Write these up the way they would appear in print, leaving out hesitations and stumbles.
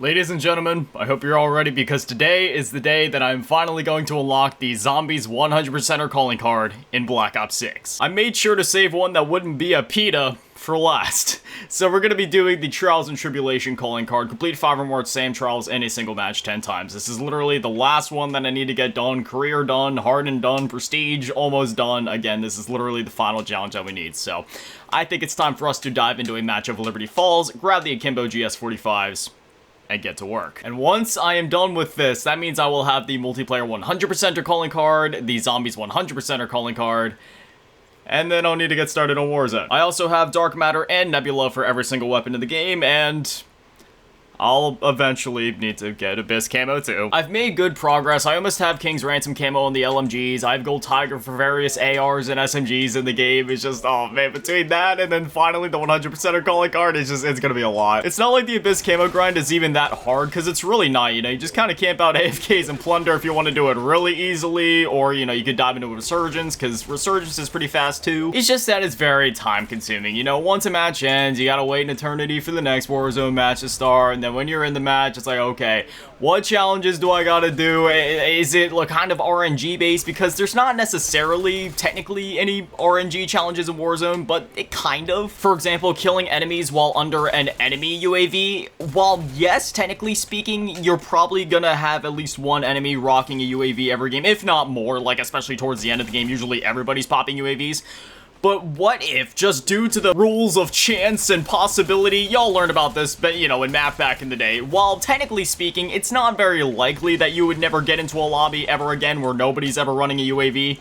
Ladies and gentlemen, I hope you're all ready because today is the day that I'm finally going to unlock the Zombies 100%er calling card in Black Ops 6. I made sure to save one that wouldn't be a PETA for last. So we're going to be doing the Trials and Tribulation calling card. Complete 5 or more SAM trials in a single match 10 times. This is literally the last one that I need to get done. Career done, Hardened done, Prestige almost done. Again, this is literally the final challenge that we need. So I think it's time for us to dive into a match of Liberty Falls, grab the Akimbo GS45s, and get to work. And once I am done with this, that means I will have the multiplayer 100%er calling card, the Zombies 100%er calling card, and then I'll need to get started on Warzone. I also have Dark Matter and Nebula for every single weapon in the game, and I'll eventually need to get Abyss camo too. I've made good progress. I almost have King's Ransom camo on the LMGs. I have Gold Tiger for various ARs and SMGs in the game. It's just, oh man, between that and then finally the 100%er calling card, it's gonna be a lot. It's not like the Abyss camo grind is even that hard, because it's really not, you know, you just kind of camp out AFKs and plunder if you want to do it really easily, or, you know, you could dive into Resurgence, because Resurgence is pretty fast too. It's just that it's very time consuming, you know, once a match ends, you gotta wait an eternity for the next Warzone match to start, and then when you're in the match, it's like, okay, what challenges do I gotta do? Is it like kind of RNG based? Because there's not necessarily technically any RNG challenges in Warzone, but it kind of. For example, killing enemies while under an enemy UAV. While yes, technically speaking, you're probably gonna have at least one enemy rocking a UAV every game, if not more, like especially towards the end of the game, usually everybody's popping UAVs. But what if, just due to the rules of chance and possibility, y'all learned about this, but you know, in math back in the day, while technically speaking, it's not very likely that you would never get into a lobby ever again where nobody's ever running a UAV.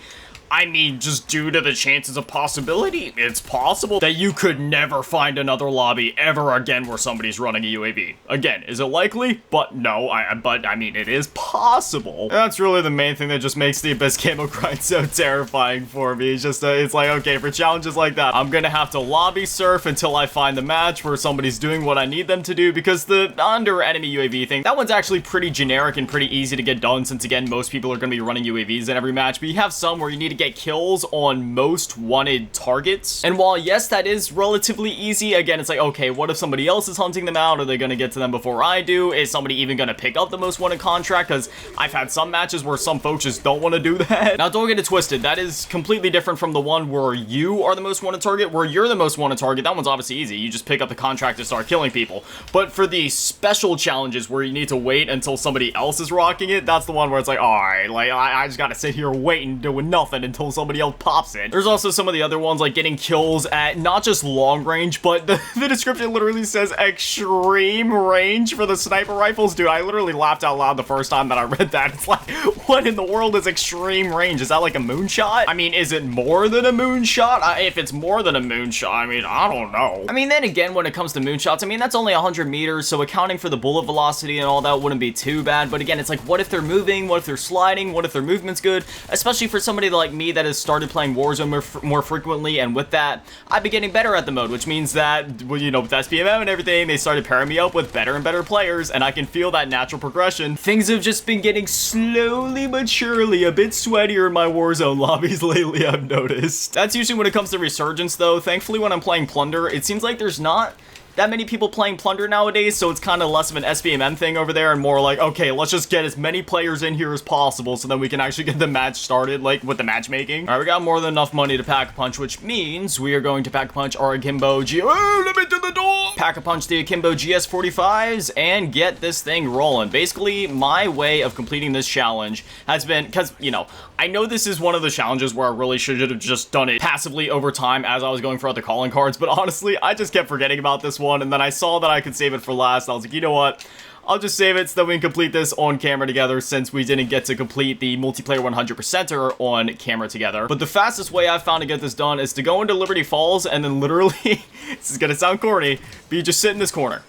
I mean, just due to the chances of possibility, it's possible that you could never find another lobby ever again where somebody's running a UAV. Again, is it likely? But no, but I mean, it is possible. And that's really the main thing that just makes the Abyss camo grind so terrifying for me. It's just, it's like, okay, for challenges like that, I'm gonna have to lobby surf until I find the match where somebody's doing what I need them to do, because the under enemy UAV thing, that one's actually pretty generic and pretty easy to get done, since again, most people are gonna be running UAVs in every match, but you have some where you need to get kills on most wanted targets. And while yes, that is relatively easy, again, it's like, okay, what if somebody else is hunting them out? Are they gonna get to them before I do? Is somebody even gonna pick up the most wanted contract? Because I've had some matches where some folks just don't want to do that. Now, don't get it twisted. That is completely different from the one where you are the most wanted target. Where you're the most wanted target, that one's obviously easy. You just pick up the contract to start killing people. But for the special challenges where you need to wait until somebody else is rocking it, that's the one where it's like, all right, like I just gotta sit here waiting, doing nothing until somebody else pops it. There's also some of the other ones, like getting kills at not just long range, but the description literally says extreme range for the sniper rifles. Dude, I literally laughed out loud the first time that I read that. It's like, what in the world is extreme range? Is that like a moonshot? I mean, is it more than a moonshot? If it's more than a moonshot, I mean, I don't know. I mean, then again, when it comes to moonshots, I mean, that's only 100 meters, so accounting for the bullet velocity and all that wouldn't be too bad. But again, it's like, what if they're moving? What if they're sliding? What if their movement's good? Especially for somebody like me that has started playing Warzone more frequently, and with that, I've been getting better at the mode, which means that, well, you know, with SPMM and everything, they started pairing me up with better and better players, and I can feel that natural progression. Things have just been getting slowly but surely a bit sweatier in my Warzone lobbies lately, I've noticed. That's usually when it comes to Resurgence, though. Thankfully, when I'm playing Plunder, it seems like there's not that many people playing Plunder nowadays, so it's kind of less of an SBMM thing over there and more like, okay, let's just get as many players in here as possible so then we can actually get the match started, like with the matchmaking. All right, we got more than enough money to pack a punch, which means we are going to pack a punch our Akimbo oh, let me to the door! Pack a punch the Akimbo GS45s and get this thing rolling. Basically, my way of completing this challenge has been, because, you know, I know this is one of the challenges where I really should have just done it passively over time as I was going for other calling cards, but honestly, I just kept forgetting about this one, and then I saw that I could save it for last. I was like, you know what? I'll just save it so that we can complete this on camera together, since we didn't get to complete the multiplayer 100%er on camera together. But the fastest way I've found to get this done is to go into Liberty Falls and then literally, this is gonna sound corny, but you just sit in this corner.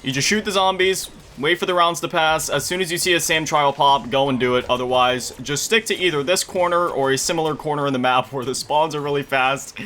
You just shoot the zombies, wait for the rounds to pass. As soon as you see a SAM trial pop, go and do it. Otherwise, just stick to either this corner or a similar corner in the map where the spawns are really fast,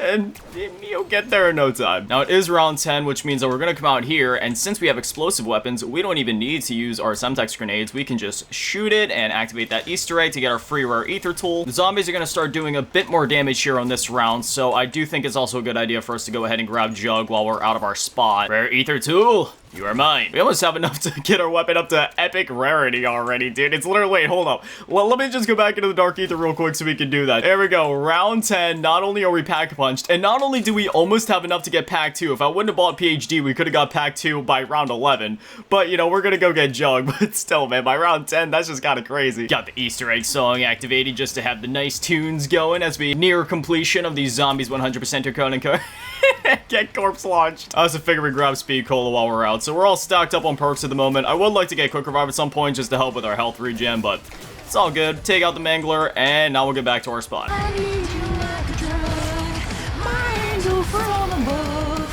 and you'll get there in no time. Now, it is round 10, which means that we're going to come out here, and since we have explosive weapons, we don't even need to use our Semtex grenades. We can just shoot it and activate that Easter egg to get our free rare ether tool. The zombies are going to start doing a bit more damage here on this round, so I do think it's also a good idea for us to go ahead and grab Jug while we're out of our spot. Rare ether tool! You are mine. We almost have enough to get our weapon up to epic rarity already, dude. It's literally, wait, hold up. Well, let me just go back into the Dark Aether real quick so we can do that. There we go. Round 10. Not only are we pack punched, and not only do we almost have enough to get pack 2. If I wouldn't have bought PhD, we could have got pack 2 by round 11. But, you know, we're gonna go get Jug. But still, man, by round 10, that's just kind of crazy. Got the Easter egg song activated just to have the nice tunes going as we near completion of these Zombies 100% Conan card. Get corpse launched. I also figure we grab Speed Cola while we're out. So we're all stocked up on perks at the moment. I would like to get Quick Revive at some point just to help with our health regen, but it's all good. Take out the Mangler, and now we'll get back to our spot.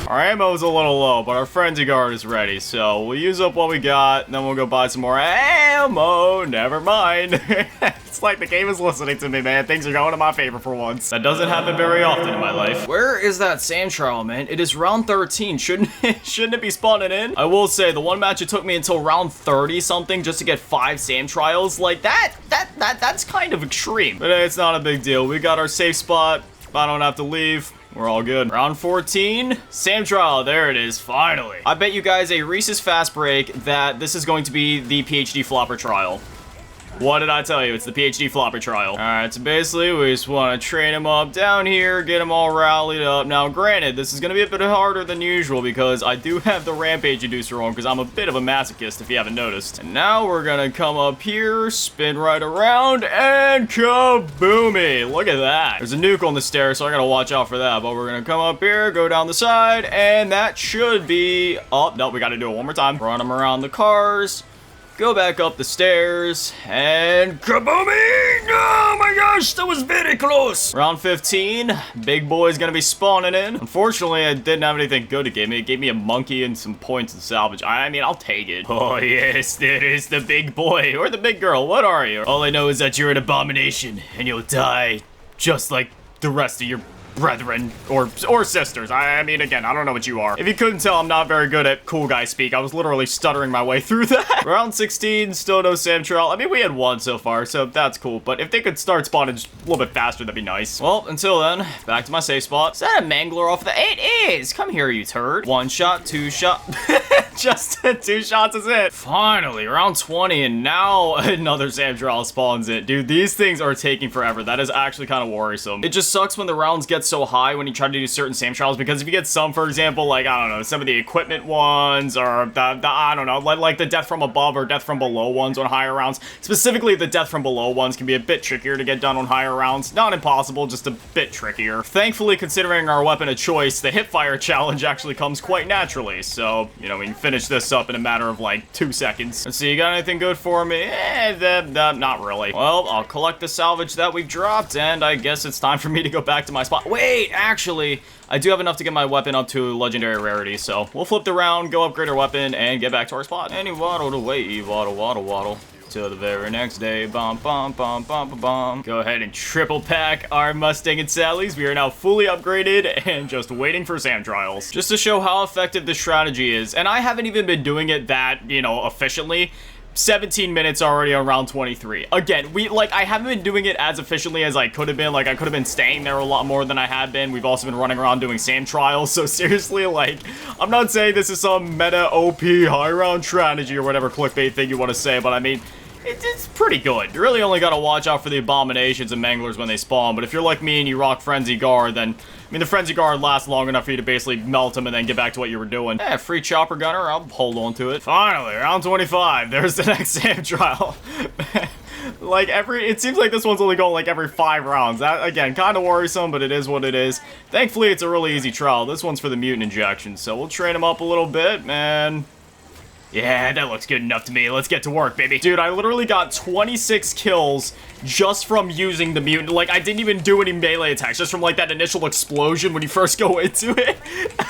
Our ammo is a little low, but our Frenzy Guard is ready, so we'll use up what we got, and then we'll go buy some more ammo. Never mind. It's like the game is listening to me, man. Things are going in my favor for once. That doesn't happen very often in my life. Where is that Sam trial, man? It is round 13. Shouldn't it be spawning in? I will say, the one match it took me until round 30 something just to get 5 Sam trials. Like, that's kind of extreme. But hey, it's not a big deal. We got our safe spot. I don't have to leave. We're all good. Round 14, Sam trial. There it is, finally. I bet you guys a Reese's Fast Break that this is going to be the PhD Flopper trial. What did I tell you? It's the PhD Flopper trial. All right, so basically, we just want to train him up down here, get him all rallied up. Now, granted, this is going to be a bit harder than usual because I do have the Rampage Inducer on because I'm a bit of a masochist, if you haven't noticed. And now we're going to come up here, spin right around, and kaboomy. Look at that. There's a nuke on the stairs, so I got to watch out for that. But we're going to come up here, go down the side, and that should be... Oh, no, we got to do it one more time. Run them around the cars. Go back up the stairs, and kabooming! Oh my gosh, that was very close! Round 15, big boy's gonna be spawning in. Unfortunately, I didn't have anything good to give me. It gave me a monkey and some points and salvage. I mean, I'll take it. Oh yes, there is the big boy, or the big girl. What are you? All I know is that you're an abomination, and you'll die just like the rest of your brethren or sisters. I mean, again, I don't know what you are. If you couldn't tell, I'm not very good at cool guy speak. I was literally stuttering my way through that. Round 16, still no Sam trial. I mean, we had one so far, so that's cool. But if they could start spawning just a little bit faster, that'd be nice. Well, until then, back to my safe spot. Is that a Mangler off the... It is! Come here, you turd. 1 shot, 2 shot. Just 2 shots is it. Finally, round 20, and now another Sam trial spawns it. Dude, these things are taking forever. That is actually kind of worrisome. It just sucks when the rounds get so high when you try to do certain Sam trials, because if you get some, for example, like, I don't know, some of the equipment ones, or the I don't know, like the death from above or death from below ones on higher rounds, specifically the death from below ones can be a bit trickier to get done on higher rounds. Not impossible, just a bit trickier. Thankfully, considering our weapon of choice, the hipfire challenge actually comes quite naturally, so, you know, we can finish this up in a matter of like 2 seconds. Let's see, you got anything good for me? Not really. Well, I'll collect the salvage that we've dropped, and I guess it's time for me to go back to my spot. Wait, actually, I do have enough to get my weapon up to legendary rarity, so we'll flip the round, go upgrade our weapon, and get back to our spot. And he waddled away, waddle, waddle, waddle. Till the very next day, bum, bum, bum, bum, bum, bum. Go ahead and triple pack our Mustang and Sally's. We are now fully upgraded and just waiting for Sam trials. Just to show how effective this strategy is, and I haven't even been doing it that, you know, efficiently. 17 minutes already on round 23. Again, I haven't been doing it as efficiently as I could have been. Like, I could have been staying there a lot more than I have been. We've also been running around doing Sam trials. So seriously, like, I'm not saying this is some meta OP high round strategy or whatever clickbait thing you want to say, but I mean, it's pretty good. You really only gotta watch out for the abominations and manglers when they spawn, but if you're like me and you rock Frenzy Guard, then, I mean, the Frenzy Guard lasts long enough for you to basically melt them and then get back to what you were doing. Yeah, free chopper gunner, I'll hold on to it. Finally, round 25, there's the next Sam trial. Like, it seems like this one's only going like every 5 rounds. That, again, kind of worrisome, but it is what it is. Thankfully, it's a really easy trial. This one's for the mutant injection, so we'll train him up a little bit, man. Yeah, that looks good enough to me. Let's get to work, baby. Dude, I literally got 26 kills just from using the mutant. Like, I didn't even do any melee attacks, just from, like, that initial explosion when you first go into it.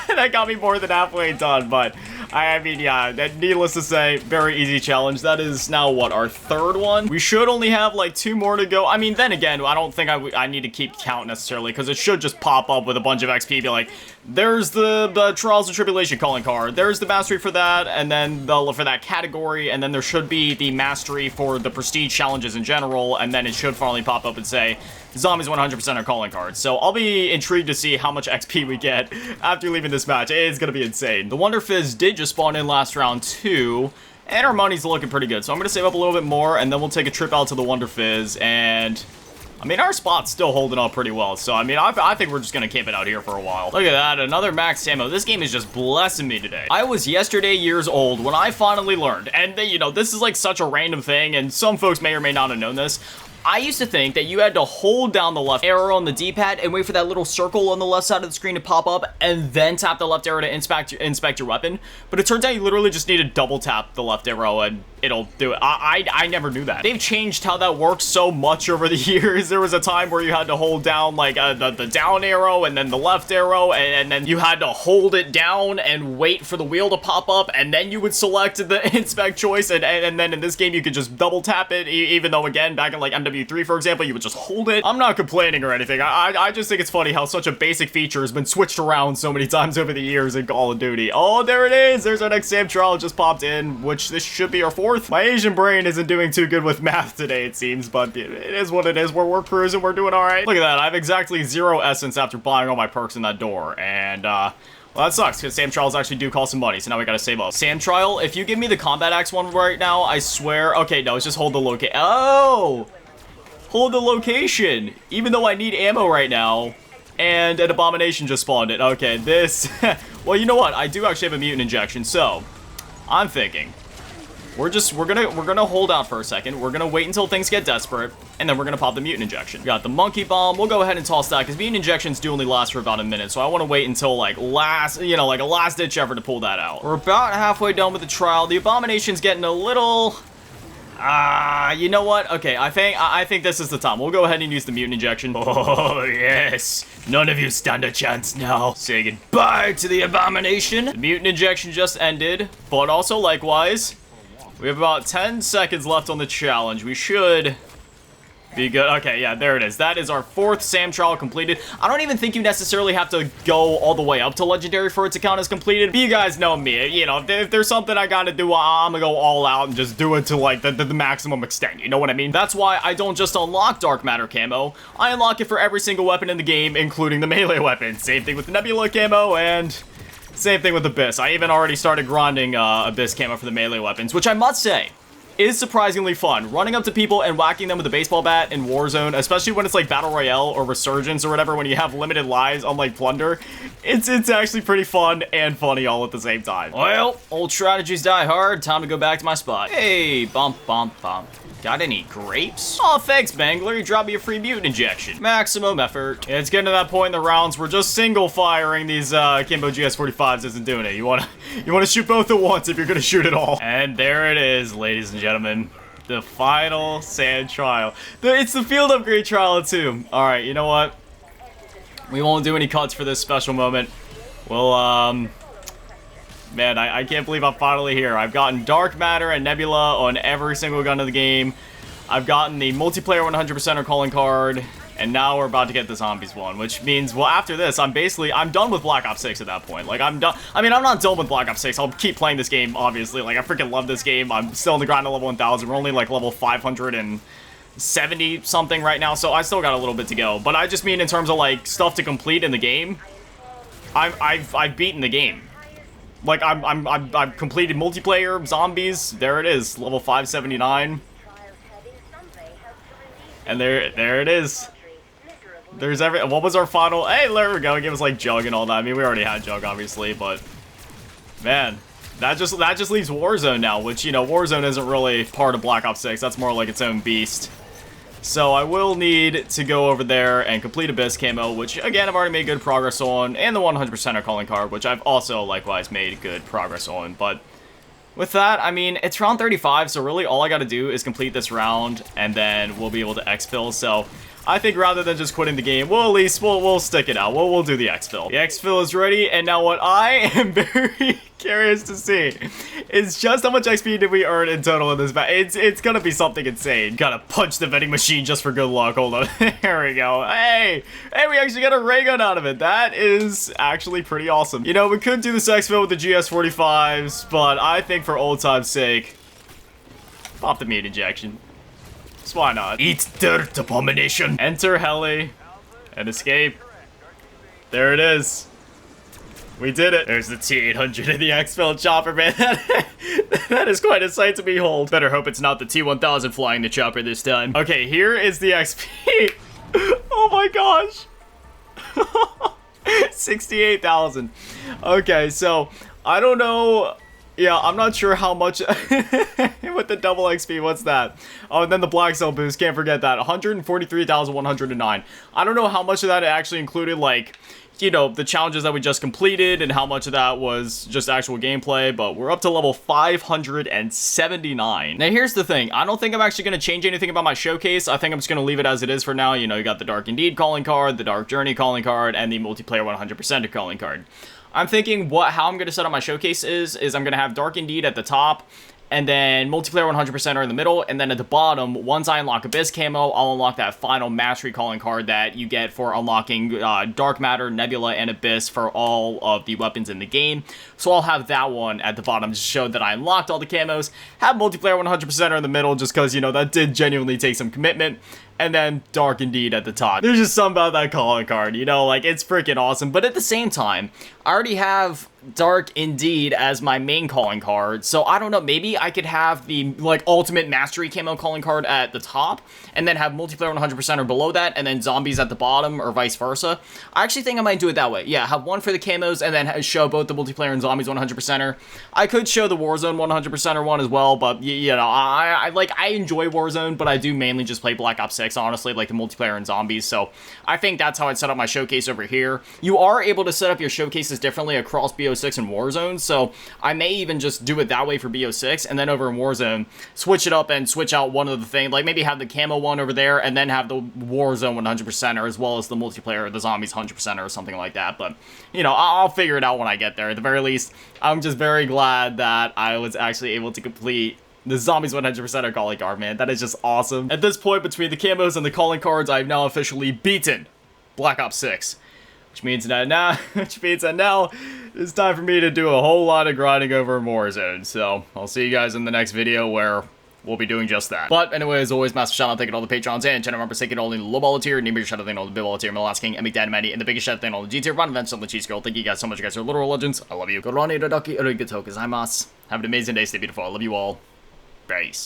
That got me more than halfway done, but I mean, yeah, needless to say, very easy challenge. That is now, what, our 3rd one? We should only have, like, 2 more to go. I mean, then again, I don't think I need to keep count necessarily, because it should just pop up with a bunch of XP, be like, There's the Trials and Tribulation calling card. There's the mastery for that, and then for that category, and then there should be the mastery for the prestige challenges in general, and then it should finally pop up and say, Zombies 100% are calling cards. So I'll be intrigued to see how much XP we get after leaving this match. It's gonna be insane. The Wonder Fizz did just spawn in last round too, and our money's looking pretty good. So I'm gonna save up a little bit more, and then we'll take a trip out to the Wonder Fizz, and I mean, our spot's still holding up pretty well, so I mean, I think we're just gonna camp it out here for a while. Look at that, another max ammo. This game is just blessing me today. I was yesterday years old when I finally learned, and you know, this is like such a random thing, and some folks may or may not have known this. I used to think that you had to hold down the left arrow on the D-pad and wait for that little circle on the left side of the screen to pop up and then tap the left arrow to inspect your weapon. But it turns out you literally just need to double tap the left arrow and it'll do it. I never knew that. They've changed how that works so much over the years. There was a time where you had to hold down like the down arrow and then the left arrow, and then you had to hold it down and wait for the wheel to pop up, and then you would select the inspect choice, and then in this game you could just double tap it, even though again back in like MW3 for example you would just hold it. I'm not complaining or anything. I just think it's funny how such a basic feature has been switched around so many times over the years in Call of Duty. Oh, there it is. There's our next Sam trial just popped in, which this should be our fourth. My Asian brain isn't doing too good with math today, it seems, but it is what it is. We're cruising, we're doing all right. Look at that, I have exactly 0 essence after buying all my perks in that door, and well, that sucks, because Sam Trials actually do cost some money, so now we gotta save up. Sam Trial, if you give me the Combat Axe one right now, I swear, okay, no, it's just hold the location. Oh! Hold the location, even though I need ammo right now, and an Abomination just spawned it. Okay, this, well, you know what, I do actually have a mutant injection, so I'm thinking we're gonna hold out for a second. We're gonna wait until things get desperate, and then we're gonna pop the mutant injection. We got the monkey bomb. We'll go ahead and toss that because mutant injections do only last for about a minute, so I want to wait until like last, you know, like a last ditch effort to pull that out. We're about halfway done with the trial. The Abomination's getting a little. You know what? Okay, I think this is the time. We'll go ahead and use the mutant injection. Oh, yes. None of you stand a chance now. Say goodbye to the Abomination. The mutant injection just ended, but also likewise, we have about 10 seconds left on the challenge. We should be good. Okay, yeah, there it is. That is our 4th Sam trial completed. I don't even think you necessarily have to go all the way up to Legendary for it to count as completed. But you guys know me. You know, if there's something I gotta do, I'm gonna go all out and just do it to, like, the maximum extent. You know what I mean? That's why I don't just unlock Dark Matter camo. I unlock it for every single weapon in the game, including the melee weapon. Same thing with the Nebula camo, and same thing with Abyss. I even already started grinding Abyss camo for the melee weapons, which I must say is surprisingly fun. Running up to people and whacking them with a baseball bat in Warzone, especially when it's like Battle Royale or Resurgence or whatever, when you have limited lives unlike Plunder, it's actually pretty fun and funny all at the same time. Well, old strategies die hard. Time to go back to my spot. Hey, bump, bump, bump. Got any grapes? Oh, thanks, Bangler. You dropped me a free mutant injection. Maximum effort. It's getting to that point in the rounds where just single firing these Kimbo GS45s isn't doing it. You wanna shoot both at once if you're gonna shoot it all. And there it is, ladies and gentlemen. The final Sam trial. It's the field upgrade trial too. All right, you know what? We won't do any cuts for this special moment. We'll man, I can't believe I'm finally here. I've gotten Dark Matter and Nebula on every single gun of the game. I've gotten the multiplayer 100%er calling card, and now we're about to get the Zombies one, which means, well, after this, I'm done with Black Ops 6 at that point. Like, I'm done. I mean, I'm not done with Black Ops 6. I'll keep playing this game, obviously. Like, I freaking love this game. I'm still in the grind at level 1000. We're only, like, level 570 something right now, so I still got a little bit to go. But I just mean in terms of, like, stuff to complete in the game, I've beaten the game. Like, I've completed multiplayer, zombies, there it is, level 579. And there it is. There's what was our final, hey, there we go, give us like Jug and all that. I mean, we already had Jug, obviously, but, man, that just leaves Warzone now, which, you know, Warzone isn't really part of Black Ops 6, that's more like its own beast. So I will need to go over there and complete Abyss camo, which, again, I've already made good progress on, and the 100%er calling card, which I've also, likewise, made good progress on. But with that, I mean, it's round 35, so really all I gotta do is complete this round, and then we'll be able to exfil. So I think rather than just quitting the game, we'll at least, we'll stick it out. We'll do the exfil. The exfil is ready, and now what I am very curious to see is just how much XP did we earn in total in this battle. It's gonna be something insane. Gotta punch the vending machine just for good luck. Hold on. There we go. Hey, we actually got a ray gun out of it. That is actually pretty awesome. You know, we could do this exfil with the GS45s, but I think for old time's sake, pop the meat injection. So why not? Eat dirt, abomination. Enter heli and escape. There it is. We did it. There's the T-800 in the exfil chopper, man. That is quite a sight to behold. Better hope it's not the T-1000 flying the chopper this time. Okay, here is the XP. Oh my gosh. 68,000. Okay, so I don't know. Yeah, I'm not sure how much with the double XP. What's that? Oh, and then the black cell boost. Can't forget that. 143,109. I don't know how much of that actually included, like, you know, the challenges that we just completed and how much of that was just actual gameplay, but we're up to level 579. Now, here's the thing. I don't think I'm actually going to change anything about my showcase. I think I'm just going to leave it as it is for now. You know, you got the Dark Indeed calling card, the Dark Journey calling card, and the multiplayer 100% calling card. I'm thinking how I'm going to set up my showcase is I'm going to have Dark Indeed at the top, and then multiplayer 100% are in the middle, and then at the bottom, once I unlock Abyss camo, I'll unlock that final mastery calling card that you get for unlocking Dark Matter, Nebula, and Abyss for all of the weapons in the game. So I'll have that one at the bottom to show that I unlocked all the camos, have multiplayer 100% are in the middle just because, you know, that did genuinely take some commitment. And then Dark Indeed at the top. There's just something about that calling card, you know, like, it's freaking awesome. But at the same time, I already have Dark Indeed as my main calling card, so I don't know, maybe I could have the, like, ultimate mastery camo calling card at the top, and then have multiplayer 100% or below that, and then zombies at the bottom, or vice versa. I actually think I might do it that way. Yeah, have one for the camos, and then show both the multiplayer and zombies 100%er. I could show the Warzone 100%er one as well, but, you know, I enjoy Warzone, but I do mainly just play Black Ops 6, honestly, like the multiplayer and zombies, so I think that's how I'd set up my showcase over here. You are able to set up your showcases differently across BO6 and Warzone, so I may even just do it that way for BO6, and then over in Warzone, switch it up and switch out one of the things, like maybe have the camo one over there, and then have the Warzone 100%er, as well as the multiplayer, the zombies 100%er, or something like that, but, you know, I'll figure it out when I get there. At the very least, I'm just very glad that I was actually able to complete the zombies 100% calling card, man. That is just awesome. At this point, between the camos and the calling cards, I've now officially beaten Black Ops 6. Which means that now it's time for me to do a whole lot of grinding over Warzone. So, I'll see you guys in the next video where we'll be doing just that. But anyway, as always, massive shout out thank you to all the patrons and channel members taking all in the low ball tier, and shout out thank you to all the big ball tier, Milas King, and McDad Manny, and the biggest shout out thank you to all the G tier, Ron Events, and the Cheese Girl. Thank you guys so much. You guys are literal legends. I love you. Goroni Dodaki Arigato gozaimasu. Have an amazing day. Stay beautiful. I love you all. Peace.